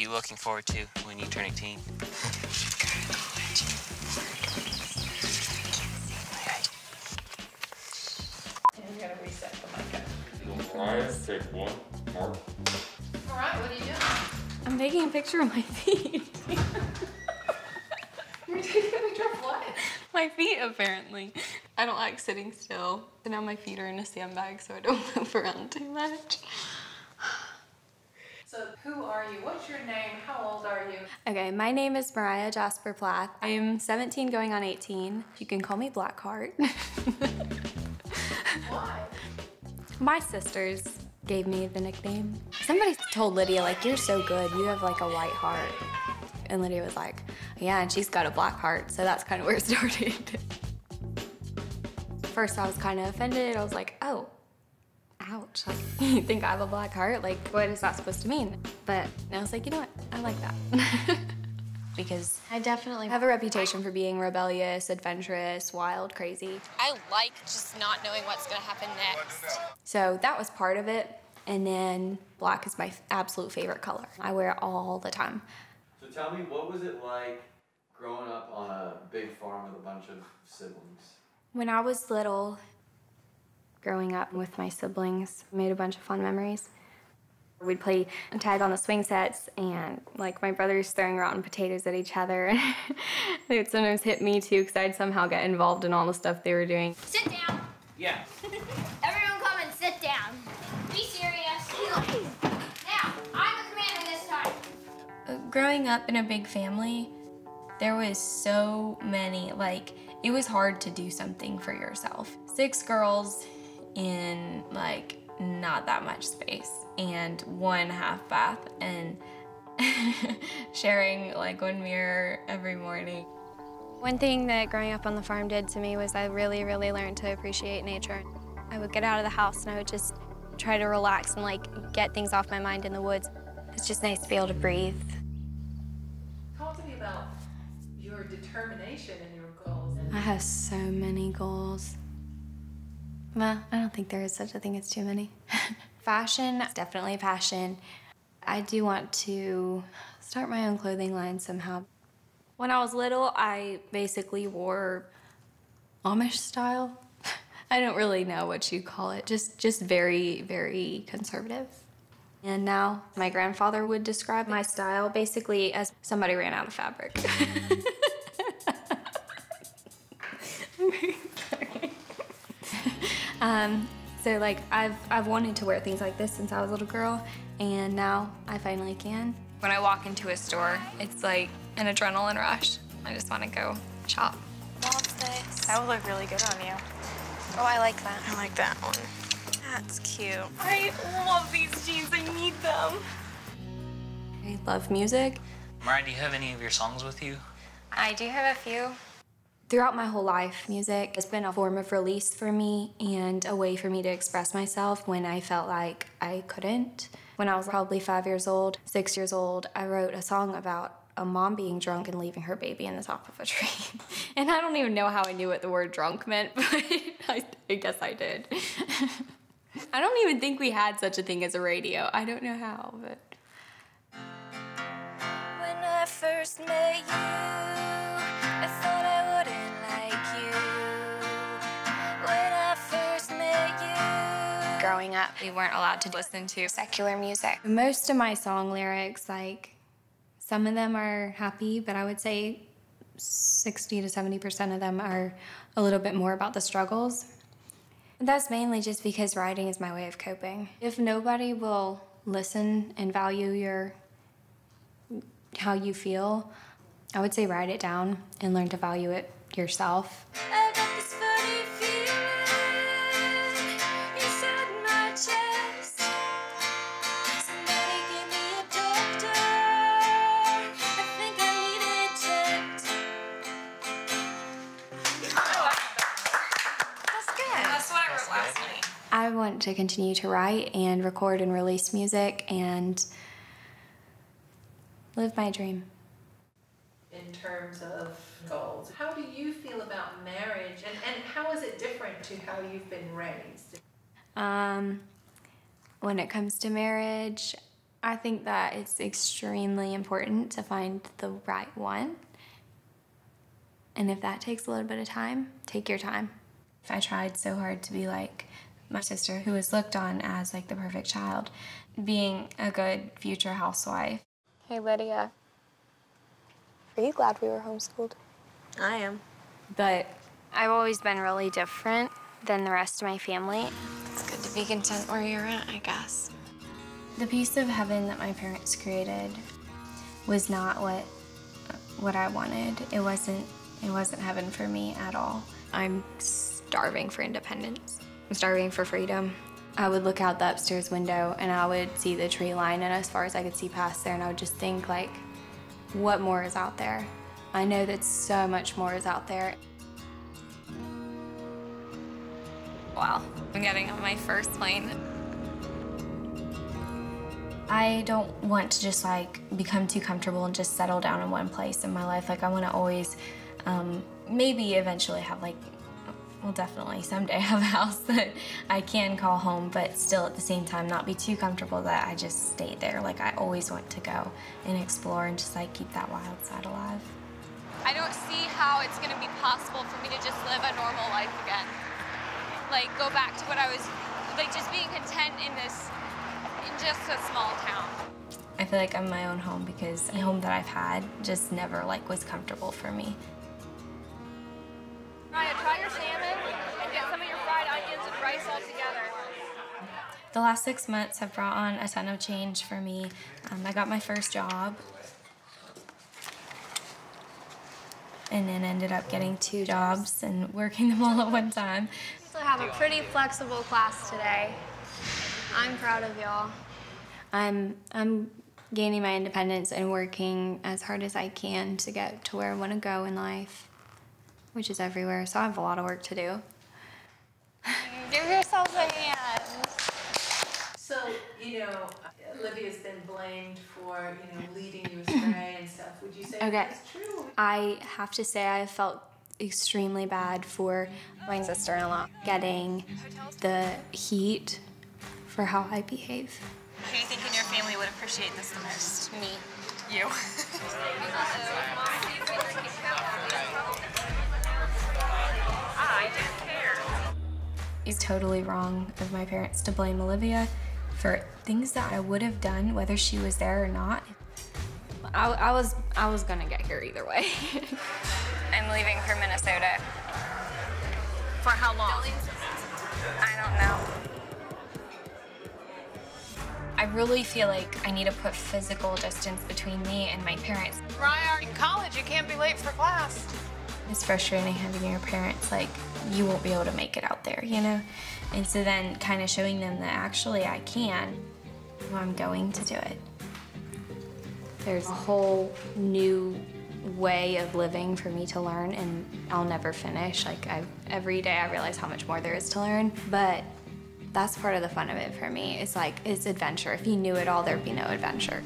you looking forward to when you turn 18? And you're gonna reset the mic up. Moriah, take one. Mark. Moriah, what are you doing? I'm taking a picture of my feet. You're taking a picture of what? My feet, apparently. I don't like sitting still. So now my feet are in a sandbag so I don't move around too much. So who are you? What's your name? How old are you? Okay, my name is Moriah Jasper Plath. I'm 17 going on 18. You can call me Blackheart. Why? My sisters gave me the nickname. Somebody told Lydia, like, you're so good, you have like a white heart. And Lydia was like, yeah, and she's got a black heart, so that's kind of where it started. First I was kind of offended. I was like, oh, ouch, like, you think I have a black heart? Like, what is that supposed to mean? But I was like, you know what, I like that. Because I definitely have a reputation for being rebellious, adventurous, wild, crazy. I like just not knowing what's gonna happen next. So that was part of it. And then black is my absolute favorite color. I wear it all the time. So tell me, what was it like growing up on a big farm with a bunch of siblings? When I was little, growing up with my siblings, made a bunch of fun memories. We'd play tag on the swing sets, and like my brothers throwing rotten potatoes at each other. They would sometimes hit me too, because I'd somehow get involved in all the stuff they were doing. Sit down. Yeah. Everyone come and sit down. Be serious. Now, I'm the commander this time. Growing up in a big family, there was so many, like, it was hard to do something for yourself. 6 girls in, like, not that much space, and 1 half bath, and sharing, like, 1 mirror every morning. One thing that growing up on the farm did to me was I really, really learned to appreciate nature. I would get out of the house and I would just try to relax and, like, get things off my mind in the woods. It's just nice to be able to breathe. Talk to me about your determination and your goals. I have so many goals. Well, I don't think there is such a thing as too many. Fashion is definitely a passion. I do want to start my own clothing line somehow. When I was little, I basically wore Amish style. I don't really know what you call it, just very, very conservative. And now my grandfather would describe my style basically as somebody ran out of fabric. I'm very sorry. So like I've wanted to wear things like this since I was a little girl, and now I finally can. When I walk into a store, it's like an adrenaline rush. I just want to go shop. Love this. That would look really good on you. Oh, I like that. I like that one. That's cute. I love these jeans, I need them. I love music. Moriah, do you have any of your songs with you? I do have a few. Throughout my whole life, music has been a form of release for me and a way for me to express myself when I felt like I couldn't. When I was probably 5 years old, 6 years old, I wrote a song about a mom being drunk and leaving her baby in the top of a tree. And I don't even know how I knew what the word drunk meant, but I guess I did. I don't even think we had such a thing as a radio. I don't know how, but... When I first met you, I thought I wouldn't like you. When I first met you. Growing up, we weren't allowed to listen to secular music. Most of my song lyrics, like, some of them are happy, but I would say 60 to 70% of them are a little bit more about the struggles. That's mainly just because writing is my way of coping. If nobody will listen and value how you feel, I would say write it down and learn to value it yourself. I got this funny feeling inside my chest. Somebody give me a doctor. I think I need it checked. That's good. That's what I wrote last night. I want to continue to write and record and release music and live my dream. In terms of goals, how do you feel about marriage, and how is it different to how you've been raised? When it comes to marriage, I think that it's extremely important to find the right one. And if that takes a little bit of time, take your time. I tried so hard to be like my sister, who was looked on as like the perfect child, being a good future housewife. Hey, Lydia. Are you glad we were homeschooled? I am. But I've always been really different than the rest of my family. It's good to be content where you're at, I guess. The piece of heaven that my parents created was not what I wanted. It wasn't heaven for me at all. I'm starving for independence. I'm starving for freedom. I would look out the upstairs window and I would see the tree line, and as far as I could see past there, and I would just think, like, what more is out there? I know that so much more is out there. Wow, I'm getting on my first plane. I don't want to just like become too comfortable and just settle down in one place in my life. Like, I want to always, maybe eventually have like, well, definitely someday have a house that I can call home, but still at the same time not be too comfortable that I just stay there. Like, I always want to go and explore and just like keep that wild side alive. I don't see how it's going to be possible for me to just live a normal life again. Like, go back to what I was, like, just being content in just a small town. I feel like I'm my own home because the home that I've had just never like was comfortable for me. Moriah, try your salmon and get some of your fried onions and rice all together. The last 6 months have brought on a ton of change for me. I got my first job and then ended up getting 2 jobs and working them all at one time. So I have a pretty flexible class today. I'm proud of y'all. I'm gaining my independence and working as hard as I can to get to where I want to go in life, which is everywhere, so I have a lot of work to do. Give yourselves a hand. So, you know, Olivia's been blamed for, you know, leading you astray and stuff. Would you say that's true? I have to say I felt extremely bad for my sister-in-law getting the heat for how I behave. Who do you think in your family would appreciate this the most? Me. You. I didn't care. It's totally wrong of my parents to blame Olivia for things that I would have done whether she was there or not. I was gonna get here either way. I'm leaving for Minnesota. For how long? I don't know. I really feel like I need to put physical distance between me and my parents. Moriah, in college, you can't be late for class. It's frustrating having your parents like, you won't be able to make it out there, you know? And so then kind of showing them that actually I can, well, I'm going to do it. There's a whole new way of living for me to learn, and I'll never finish. Like, every day I realize how much more there is to learn, but that's part of the fun of it for me. It's like, it's adventure. If you knew it all, there'd be no adventure.